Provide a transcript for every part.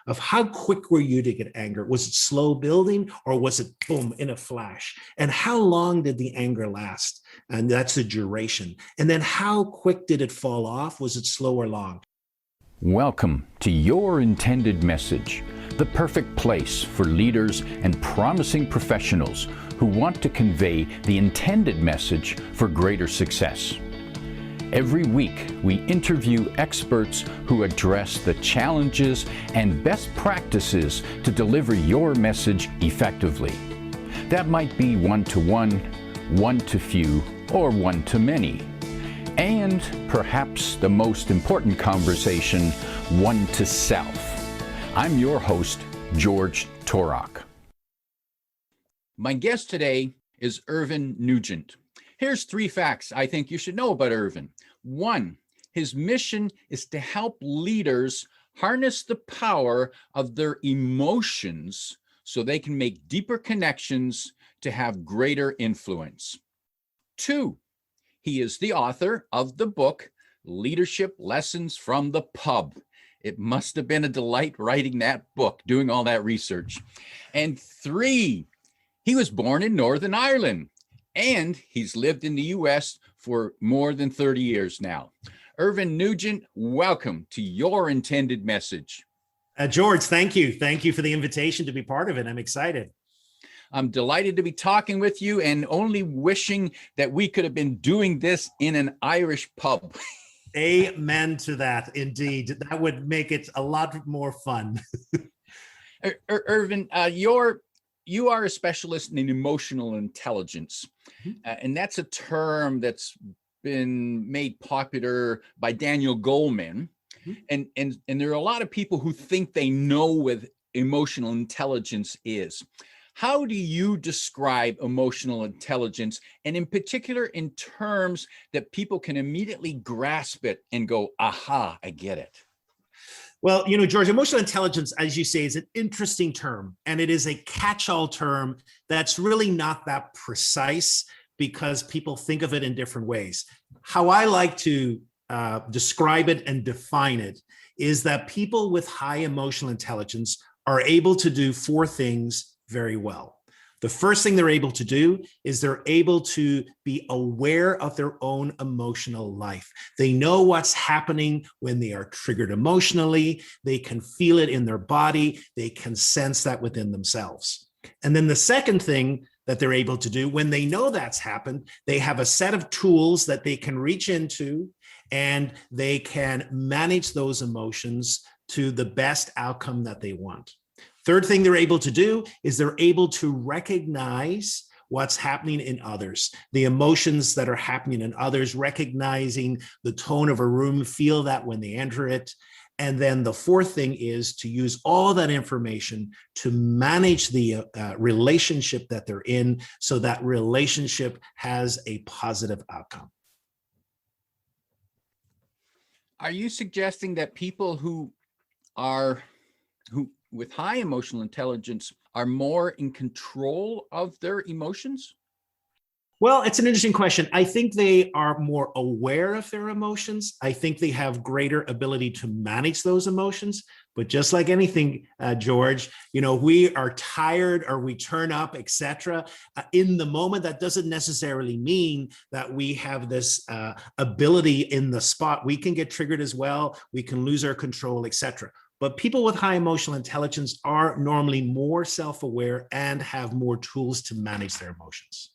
of how quick were you to get anger? Was it slow building or was it boom in a flash? And how long did the anger last? And that's the duration. And then how quick did it fall off? Was it slow or long? Welcome to Your Intended Message, the perfect place for leaders and promising professionals who want to convey the intended message for greater success. Every week, we interview experts who address the challenges and best practices to deliver your message effectively. That might be one-to-one, one-to-few, or one-to-many. And perhaps the most important conversation, one-to-self. I'm your host, George Torok. My guest today is Irvine Nugent. Here's 3 facts I think you should know about Irvine. 1, his mission is to help leaders harness the power of their emotions so they can make deeper connections to have greater influence. 2, he is the author of the book, Leadership Lessons from the Pub. It must have been a delight writing that book, doing all that research. And 3, he was born in Northern Ireland, and he's lived in the U.S. for more than 30 years now. Irvine Nugent, welcome to Your Intended Message. George, thank you. Thank you for the invitation to be part of it. I'm excited. I'm delighted to be talking with you and only wishing that we could have been doing this in an Irish pub. Amen to that. Indeed. That would make it a lot more fun. Irvine, you are a specialist in emotional intelligence, and that's a term that's been made popular by Daniel Goleman. And there are a lot of people who think they know what emotional intelligence is. How do you describe emotional intelligence, and in particular in terms that people can immediately grasp it and go, aha, I get it? Well, George, emotional intelligence, as you say, is an interesting term, and it is a catch-all term that's really not that precise because people think of it in different ways. How I like to describe it and define it is that people with high emotional intelligence are able to do 4 things very well. The first thing they're able to do is they're able to be aware of their own emotional life. They know what's happening when they are triggered emotionally. They can feel it in their body. They can sense that within themselves. And then the second thing that they're able to do when they know that's happened, they have a set of tools that they can reach into and they can manage those emotions to the best outcome that they want. Third thing they're able to do is they're able to recognize what's happening in others, the emotions that are happening in others, recognizing the tone of a room, feel that when they enter it. And then the fourth thing is to use all that information to manage the relationship that they're in so that relationship has a positive outcome. Are you suggesting that people who with high emotional intelligence are more in control of their emotions? Well, it's an interesting question. I think they are more aware of their emotions. I think they have greater ability to manage those emotions. But just like anything, George, we are tired or we turn up, etc. In the moment, that doesn't necessarily mean that we have this ability in the spot. We can get triggered as well. We can lose our control, etc. But people with high emotional intelligence are normally more self-aware and have more tools to manage their emotions.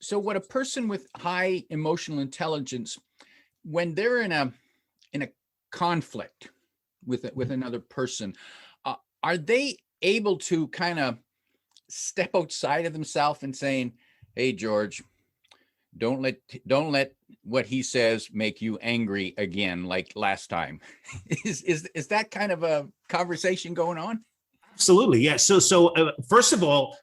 So what a person with high emotional intelligence, when they're in a conflict with another person, are they able to kind of step outside of themselves and saying, hey, George, don't let what he says make you angry again like last time? Is that kind of a conversation going on? Absolutely, yes. So first of all,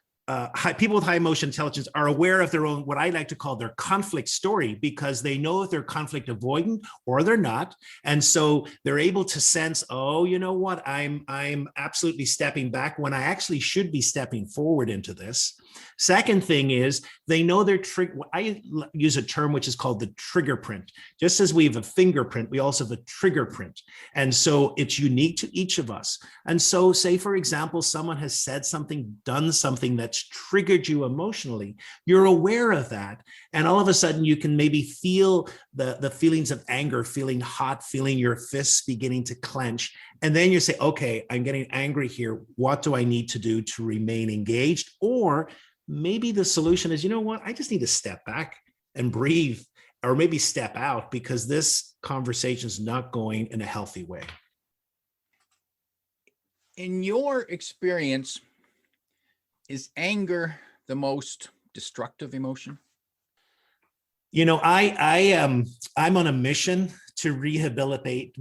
people with high emotion intelligence are aware of their own, what I like to call their conflict story, because they know if they're conflict avoidant or they're not. And so they're able to sense, oh, you know what, I'm absolutely stepping back when I actually should be stepping forward into this. Second thing is they know their trigger. I use a term which is called the trigger print. Just as we have a fingerprint, we also have a trigger print. And so it's unique to each of us. And so say, for example, someone has said something, done something that's triggered you emotionally. You're aware of that. And all of a sudden you can maybe feel the feelings of anger, feeling hot, feeling your fists beginning to clench. And then you say, okay, I'm getting angry here. What do I need to do to remain engaged? Or maybe the solution is, you know what, I just need to step back and breathe, or maybe step out, because this conversation is not going in a healthy way. In your experience, is anger the most destructive emotion? You know, I'm on a mission to rehabilitate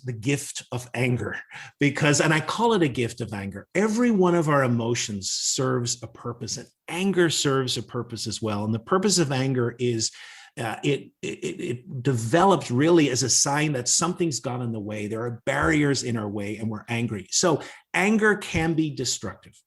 the gift of anger, because, and I call it a gift of anger. Every one of our emotions serves a purpose, and anger serves a purpose as well. And the purpose of anger is it developed really as a sign that something's gone in the way. There are barriers in our way and we're angry. So anger can be destructive.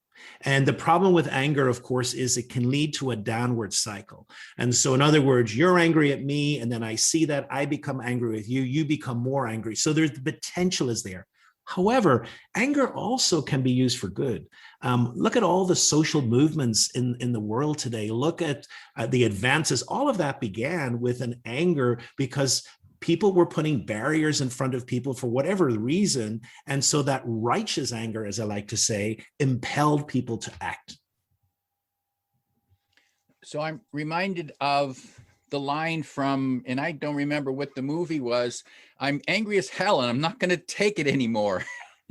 And the problem with anger, of course, is it can lead to a downward cycle. And so in other words, you're angry at me, and then I see that, I become angry with you, you become more angry. So there's the potential is there. However, anger also can be used for good. Look at all the social movements in the world today. Look at the advances. All of that began with an anger because people were putting barriers in front of people for whatever reason. And so that righteous anger, as I like to say, impelled people to act. So I'm reminded of the line from, and I don't remember what the movie was, I'm angry as hell and I'm not going to take it anymore.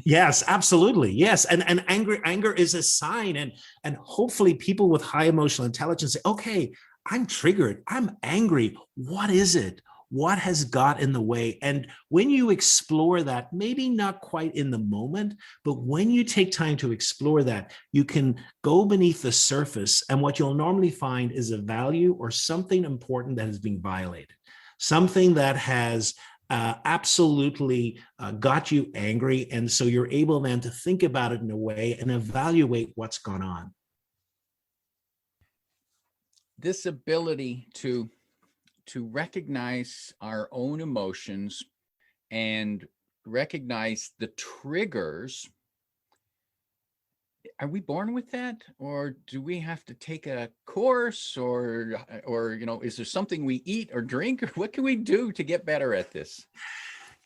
Yes, absolutely. Yes. And anger is a sign. And hopefully people with high emotional intelligence say, okay, I'm triggered. I'm angry. What is it? What has got in the way? And when you explore that, maybe not quite in the moment, but when you take time to explore that, you can go beneath the surface. And what you'll normally find is a value or something important that is being violated, something that has absolutely got you angry. And so you're able then to think about it in a way and evaluate what's gone on. This ability to recognize our own emotions and recognize the triggers, are we born with that, or do we have to take a course, or you know, is there something we eat or drink, or what can we do to get better at this?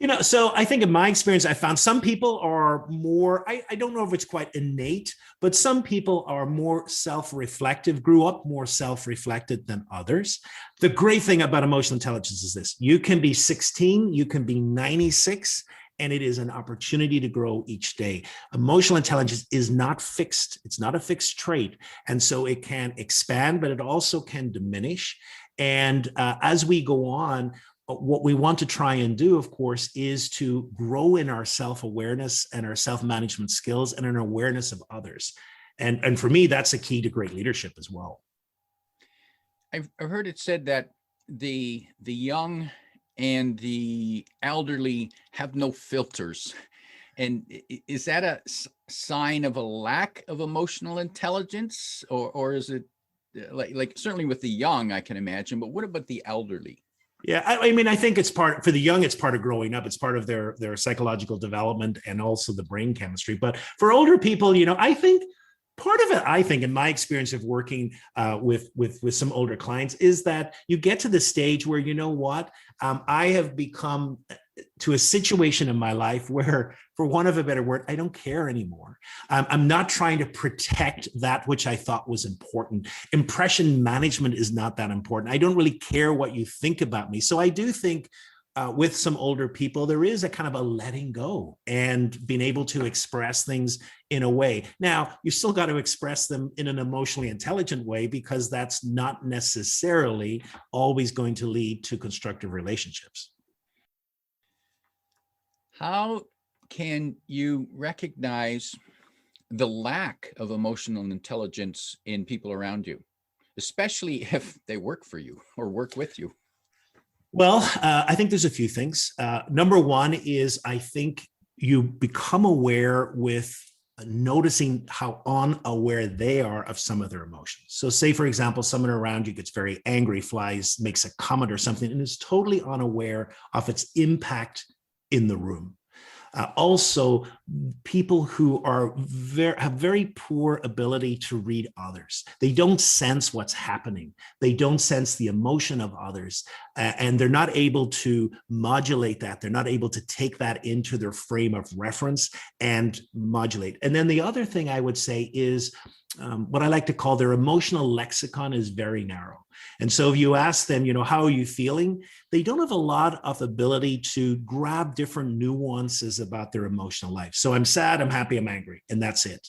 You know, so I think in my experience, I found some people are more, I don't know if it's quite innate, but some people are more self-reflective, grew up more self-reflected than others. The great thing about emotional intelligence is this: you can be 16, you can be 96, and it is an opportunity to grow each day. Emotional intelligence is not fixed. It's not a fixed trait. And so it can expand, but it also can diminish. And as we go on, what we want to try and do, of course, is to grow in our self-awareness and our self-management skills and an awareness of others. And for me, that's a key to great leadership as well. I've heard it said that the young and the elderly have no filters. And is that a sign of a lack of emotional intelligence, or is it like certainly with the young, I can imagine, but what about the elderly? Yeah, I mean, I think it's part, for the young, it's part of growing up. It's part of their psychological development and also the brain chemistry. But for older people, you know, I think part of it, I think, in my experience of working with some older clients, is that you get to the stage where, you know what, I have become to a situation in my life where, for want of a better word, I don't care anymore. I'm not trying to protect that which I thought was important. Impression management is not that important. I don't really care what you think about me. So I do think with some older people, there is a kind of a letting go and being able to express things in a way. Now, you still got to express them in an emotionally intelligent way, because that's not necessarily always going to lead to constructive relationships. How can you recognize the lack of emotional intelligence in people around you, especially if they work for you or work with you? Well, I think there's a few things. Number one is I think you become aware with noticing how unaware they are of some of their emotions. So say, for example, someone around you gets very angry, makes a comment or something, and is totally unaware of its impact in the room. Also, people who have very poor ability to read others. They don't sense what's happening. They don't sense the emotion of others, and they're not able to modulate that. They're not able to take that into their frame of reference and modulate. And then the other thing I would say is what I like to call their emotional lexicon is very narrow. And so if you ask them, how are you feeling? They don't have a lot of ability to grab different nuances about their emotional life. So I'm sad, I'm happy, I'm angry, and that's it.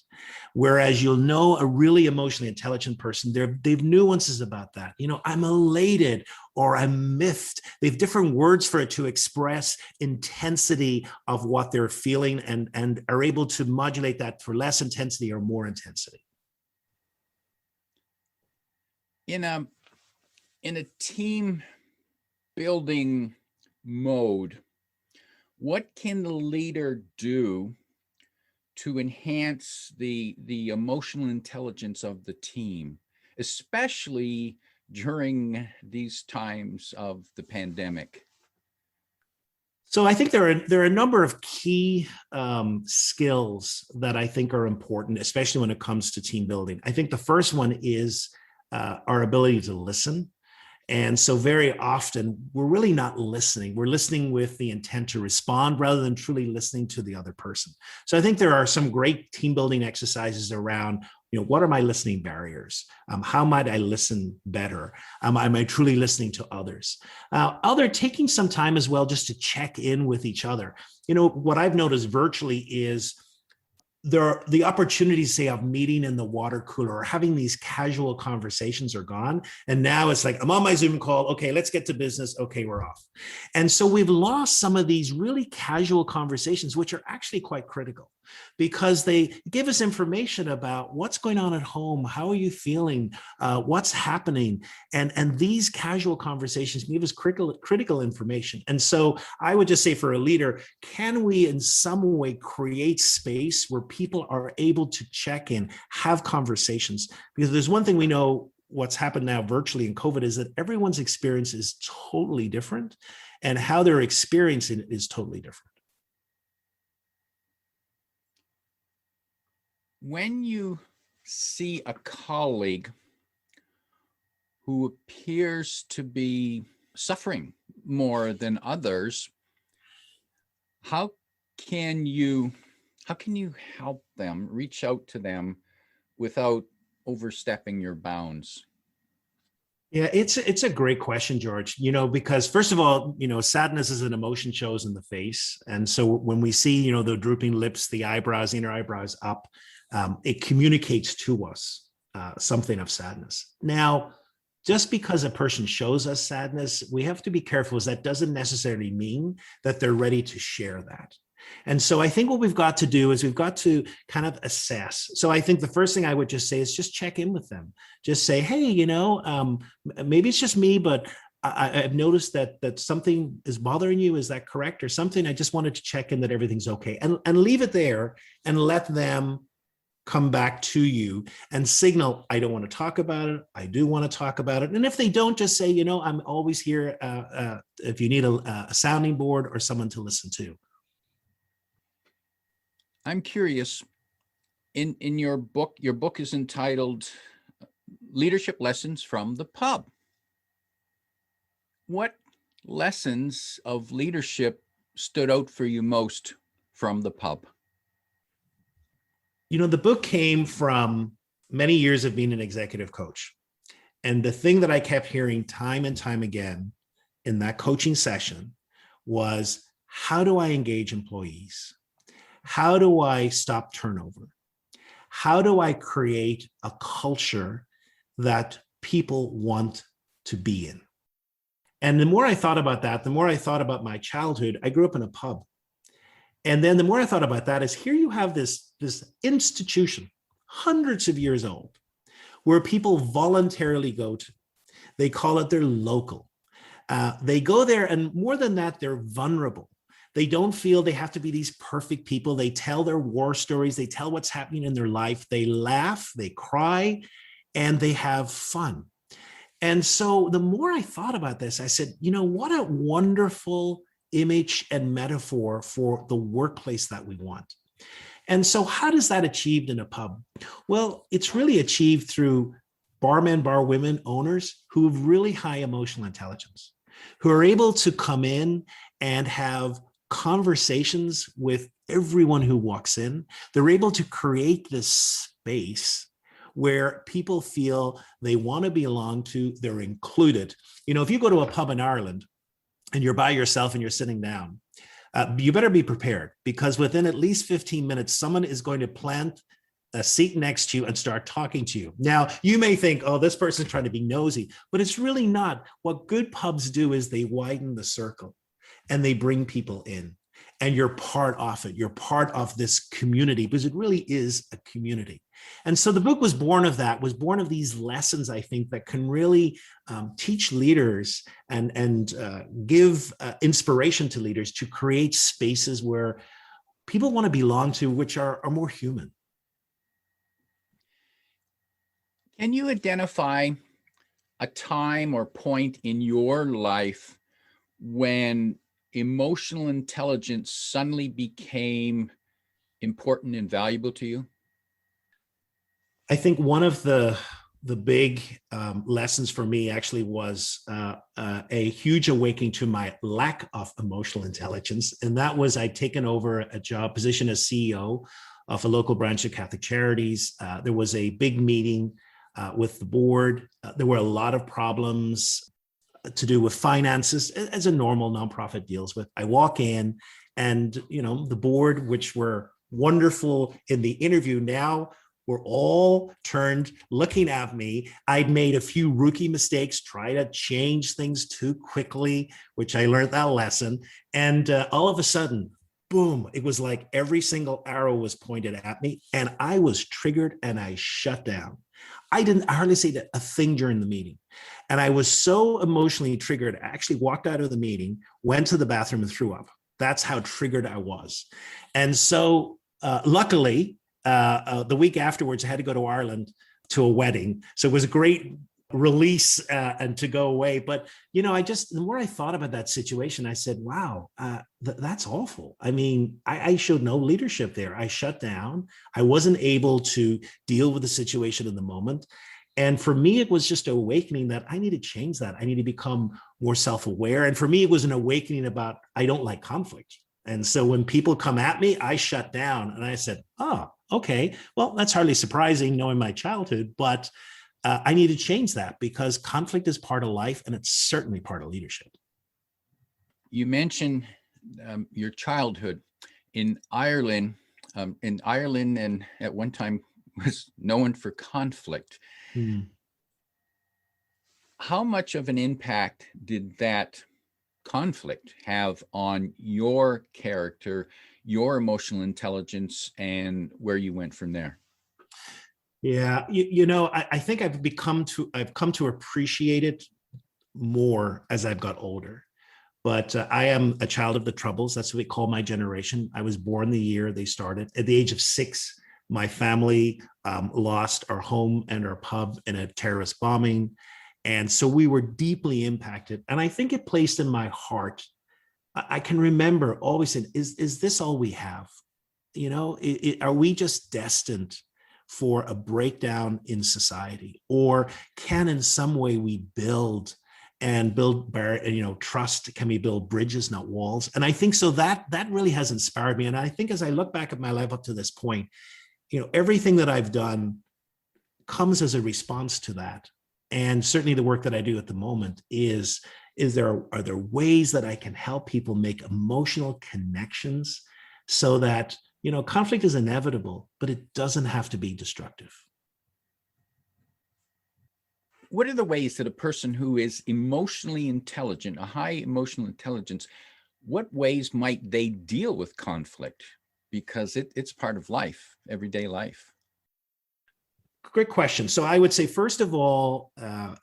Whereas you'll know a really emotionally intelligent person, they've nuances about that. I'm elated or I'm miffed. They have different words for it to express intensity of what they're feeling and are able to modulate that for less intensity or more intensity. In a team building mode, what can the leader do to enhance the emotional intelligence of the team, especially during these times of the pandemic? So I think there are a number of key skills that I think are important, especially when it comes to team building. I think the first one is our ability to listen. And so very often we're really not listening. We're listening with the intent to respond rather than truly listening to the other person. So I think there are some great team building exercises around, what are my listening barriers? How might I listen better? Am I truly listening to others? Taking some time as well just to check in with each other. What I've noticed virtually is the opportunities, say, of meeting in the water cooler or having these casual conversations are gone. And now it's like, I'm on my Zoom call. Okay, let's get to business. Okay, we're off. And so we've lost some of these really casual conversations, which are actually quite critical because they give us information about what's going on at home. How are you feeling? What's happening? And these casual conversations give us critical information. And so I would just say for a leader, can we in some way create space where people are able to check in, have conversations? Because there's one thing we know what's happened now virtually in COVID is that everyone's experience is totally different and how they're experiencing it is totally different. When you see a colleague who appears to be suffering more than others, how can you help them, reach out to them without overstepping your bounds? Yeah, it's a great question, George, because first of all, sadness is an emotion shows in the face. And so when we see, the drooping lips, the eyebrows, inner eyebrows up, it communicates to us something of sadness. Now, just because a person shows us sadness, we have to be careful as that doesn't necessarily mean that they're ready to share that. And so I think what we've got to do is we've got to kind of assess. So I think the first thing I would just say is just check in with them. Just say, hey, maybe it's just me, but I've noticed that something is bothering you. Is that correct? Or something? I just wanted to check in that everything's okay, and leave it there and let them come back to you and signal, I don't want to talk about it. I do want to talk about it. And if they don't, just say, I'm always here if you need a sounding board or someone to listen to. I'm curious, in your book is entitled Leadership Lessons from the Pub. What lessons of leadership stood out for you most from the pub? The book came from many years of being an executive coach. And the thing that I kept hearing time and time again in that coaching session was, how do I engage employees? How do I stop turnover? How do I create a culture that people want to be in? And the more I thought about that, the more I thought about my childhood. I grew up in a pub. And then the more I thought about that is here you have this institution, hundreds of years old, where people voluntarily go to. They call it their local. They go there, and more than that, they're vulnerable. They don't feel they have to be these perfect people. They tell their war stories. They tell what's happening in their life. They laugh, they cry, and they have fun. And so the more I thought about this, I said, what a wonderful image and metaphor for the workplace that we want. And so how does that achieved in a pub? Well, it's really achieved through barmen, bar women, owners who have really high emotional intelligence, who are able to come in and have conversations with everyone who walks in. They're able to create this space where people feel they want to belong to, they're included. If you go to a pub in Ireland and you're by yourself and you're sitting down, you better be prepared, because within at least 15 minutes, someone is going to plant a seat next to you and start talking to you. Now, you may think, oh, this person's trying to be nosy, but it's really not. What good pubs do is they widen the circle and they bring people in, and you're part of it. You're part of this community, because it really is a community. And so the book was born of that, was born of these lessons, I think, that can really teach leaders and give inspiration to leaders to create spaces where people want to belong to, which are more human. Can you identify a time or point in your life when emotional intelligence suddenly became important and valuable to you? I think one of the big lessons for me actually was a huge awakening to my lack of emotional intelligence. And that was I'd taken over a job position as CEO of a local branch of Catholic Charities. There was a big meeting with the board. There were a lot of problems to do with finances, as a normal nonprofit deals with. I walk in, and the board, which were wonderful in the interview, now were all turned looking at me. I'd made a few rookie mistakes, try to change things too quickly, which I learned that lesson. And all of a sudden, boom, it was like every single arrow was pointed at me, and I was triggered and I shut down. I hardly say a thing during the meeting. And I was so emotionally triggered, I actually walked out of the meeting, went to the bathroom and threw up. That's how triggered I was. And so luckily, the week afterwards, I had to go to Ireland to a wedding. So it was a great release and to go away. But, the more I thought about that situation, I said, wow, that's awful. I mean, I showed no leadership there. I shut down. I wasn't able to deal with the situation in the moment. And for me, it was just an awakening that I need to change that. I need to become more self-aware. And for me, it was an awakening about, I don't like conflict. And so when people come at me, I shut down and I said, oh, okay, well, that's hardly surprising knowing my childhood, but I need to change that, because conflict is part of life, and it's certainly part of leadership. You mentioned your childhood in Ireland. And at one time was known for conflict. How much of an impact did that conflict have on your character, your emotional intelligence, and where you went from there? Yeah, I think I've come to appreciate it more as I've got older. But I am a child of the Troubles. That's what we call my generation. I was born the year they started. At the age of 6, my family lost our home and our pub in a terrorist bombing. And so we were deeply impacted. And I think it placed in my heart, I can remember always saying, is this all we have? Are we just destined for a breakdown in society? Or can in some way we build trust? Can we build bridges, not walls? And I think so that really has inspired me. And I think as I look back at my life up to this point, everything that I've done comes as a response to that. And certainly the work that I do at the moment are there ways that I can help people make emotional connections so that, conflict is inevitable, but it doesn't have to be destructive. What are the ways that a person who is emotionally intelligent, a high emotional intelligence, what ways might they deal with conflict? Because it's part of life, everyday life. Great question. So I would say, first of all, I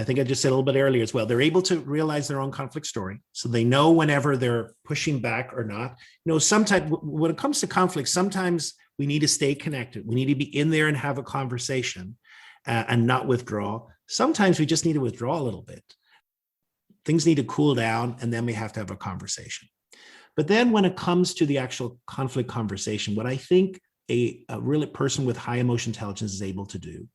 think I just said a little bit earlier as well, they're able to realize their own conflict story. So they know whenever they're pushing back or not. Sometimes when it comes to conflict, sometimes we need to stay connected. We need to be in there and have a conversation and not withdraw. Sometimes we just need to withdraw a little bit. Things need to cool down, and then we have to have a conversation. But then when it comes to the actual conflict conversation, what I think a really person with high emotional intelligence is able to do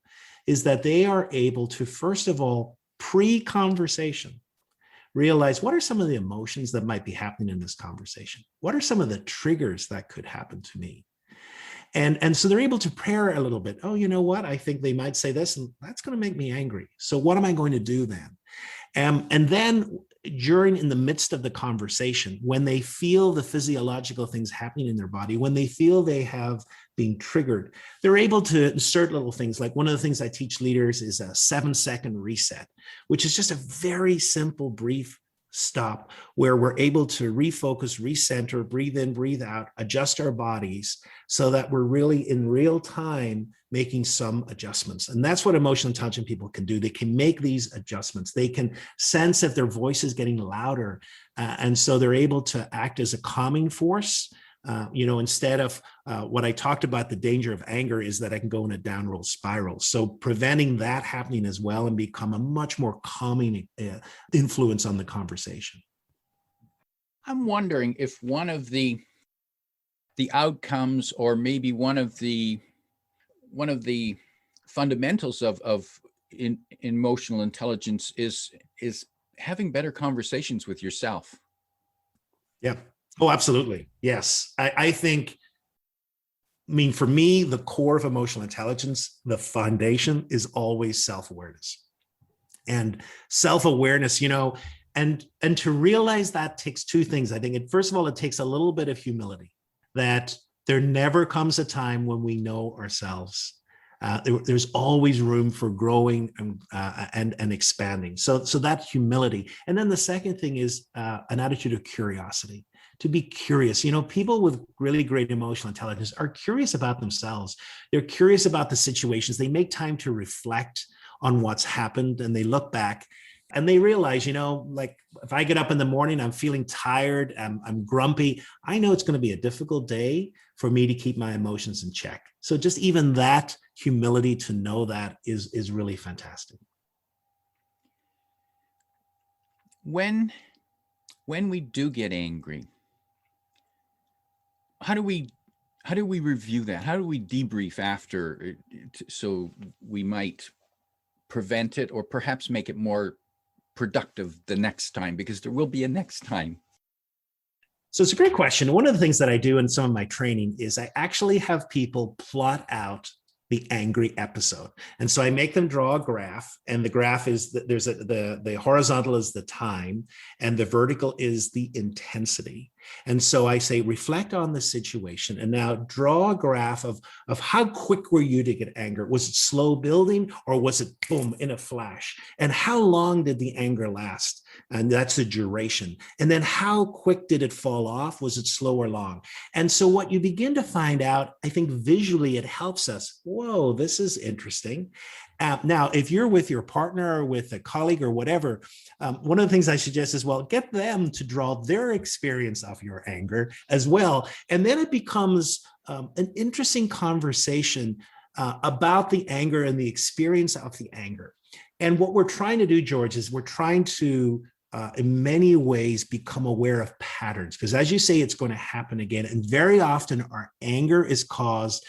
is that they are able to, first of all, pre-conversation, realize what are some of the emotions that might be happening in this conversation? What are some of the triggers that could happen to me? And so they're able to prepare a little bit. Oh, you know what? I think they might say this, and that's going to make me angry. So what am I going to do then? And then in the midst of the conversation, when they feel the physiological things happening in their body, when they feel they have been triggered, they're able to insert little things. Like one of the things I teach leaders is a 7-second reset, which is just a very simple, brief stop where we're able to refocus, recenter, breathe in, breathe out, adjust our bodies so that we're really in real time making some adjustments. And that's what emotional intelligent people can do. They can make these adjustments. They can sense if their voice is getting louder. And so they're able to act as a calming force. Instead of what I talked about, the danger of anger is that I can go in a downward spiral. So preventing that happening as well and become a much more calming influence on the conversation. I'm wondering if one of the outcomes, or maybe one of the fundamentals of emotional intelligence is having better conversations with yourself. Yeah. Oh, absolutely. Yes. I think, for me, the core of emotional intelligence, the foundation is always self-awareness. And self-awareness, and to realize that takes two things. I think first of all, it takes a little bit of humility, that there never comes a time when we know ourselves. There's always room for growing and expanding. So that humility. And then the second thing is an attitude of curiosity, to be curious. People with really great emotional intelligence are curious about themselves. They're curious about the situations. They make time to reflect on what's happened, and they look back and they realize, like if I get up in the morning, I'm feeling tired, I'm grumpy, I know it's going to be a difficult day for me to keep my emotions in check. So just even that humility to know that is really fantastic. When we do get angry, how do we review that? How do we debrief after, so we might prevent it or perhaps make it more productive the next time, because there will be a next time? So it's a great question. One of the things that I do in some of my training is I actually have people plot out the angry episode. And so I make them draw a graph, and the graph is the horizontal is the time and the vertical is the intensity. And so I say, reflect on the situation and now draw a graph of how quick were you to get anger? Was it slow building, or was it boom in a flash? And how long did the anger last? And that's the duration. And then how quick did it fall off? Was it slow or long? And so what you begin to find out, I think visually it helps us. Whoa, this is interesting. Now, if you're with your partner or with a colleague or whatever, one of the things I suggest is, well, get them to draw their experience of your anger as well. And then it becomes an interesting conversation about the anger and the experience of the anger. And what we're trying to do, George, is we're trying to, in many ways, become aware of patterns. Because as you say, it's going to happen again. And very often our anger is caused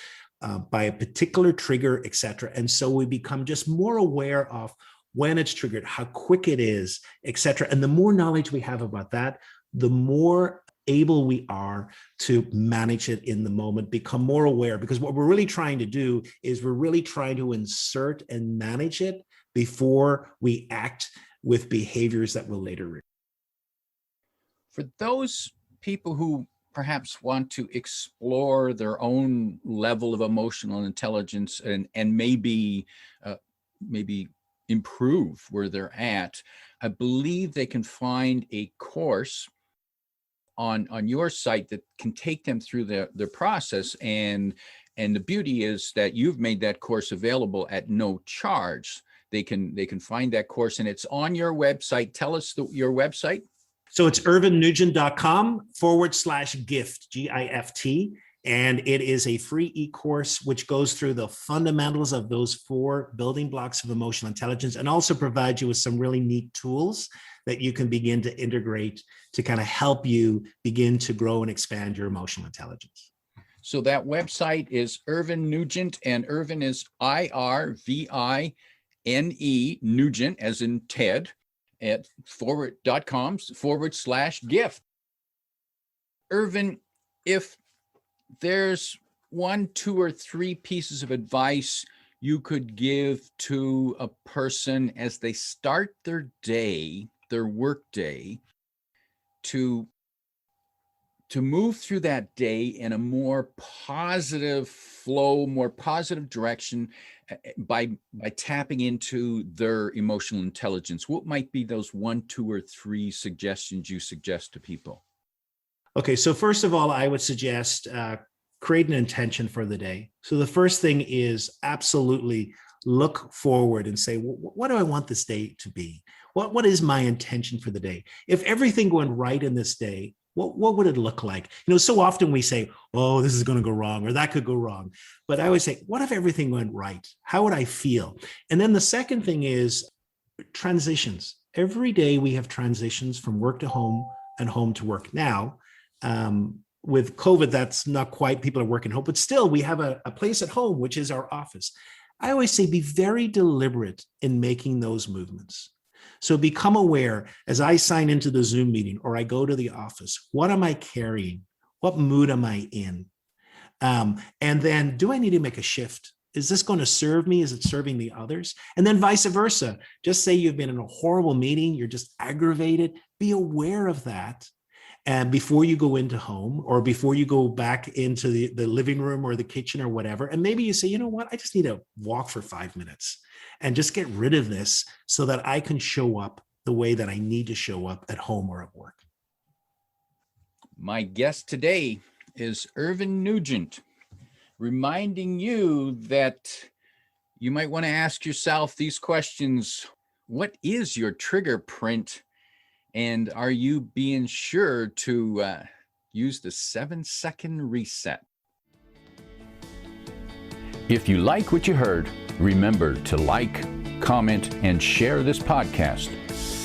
by a particular trigger, et cetera. And so we become just more aware of when it's triggered, how quick it is, et cetera. And the more knowledge we have about that, the more able we are to manage it in the moment, become more aware. Because what we're really trying to do is we're really trying to insert and manage it before we act with behaviors that will later. For those people who perhaps want to explore their own level of emotional intelligence and maybe improve where they're at, I believe they can find a course on your site that can take them through the process. And the beauty is that you've made that course available at no charge. They can find that course, and it's on your website. Tell us your website. So it's irvinenugent.com/gift, GIFT. And it is a free e-course which goes through the fundamentals of those 4 building blocks of emotional intelligence, and also provides you with some really neat tools that you can begin to integrate to kind of help you begin to grow and expand your emotional intelligence. So that website is Irvine Nugent, and Irvine is IRVINE, Nugent, as in Ted, at .com/gift. Irvine, if there's 1, 2, or 3 pieces of advice you could give to a person as they start their day, their work day, to move through that day in a more positive flow, more positive direction, by tapping into their emotional intelligence, what might be those 1, 2, or 3 suggestions you suggest to people? Okay, so first of all, I would suggest create an intention for the day. So the first thing is absolutely look forward and say, what do I want this day to be? What is my intention for the day? If everything went right in this day, what would it look like? So often we say, oh, this is going to go wrong, or that could go wrong. But I always say, what if everything went right? How would I feel? And then the second thing is transitions. Every day we have transitions from work to home and home to work. Now, with COVID, that's not quite, people are working home, but still we have a place at home, which is our office. I always say, be very deliberate in making those movements. So become aware as I sign into the Zoom meeting or I go to the office, what am I carrying? What mood am I in? And then do I need to make a shift? Is this going to serve me? Is it serving the others? And then vice versa. Just say you've been in a horrible meeting, you're just aggravated. Be aware of that. And before you go into home, or before you go back into the living room or the kitchen or whatever, and maybe you say, you know what, I just need to walk for 5 minutes and just get rid of this so that I can show up the way that I need to show up at home or at work. My guest today is Irvine Nugent, reminding you that you might want to ask yourself these questions. What is your trigger print? And are you being sure to use the 7-second reset? If you like what you heard, remember to like, comment, and share this podcast.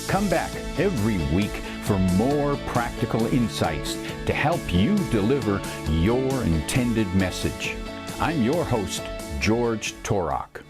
Come back every week for more practical insights to help you deliver your intended message. I'm your host, George Torok.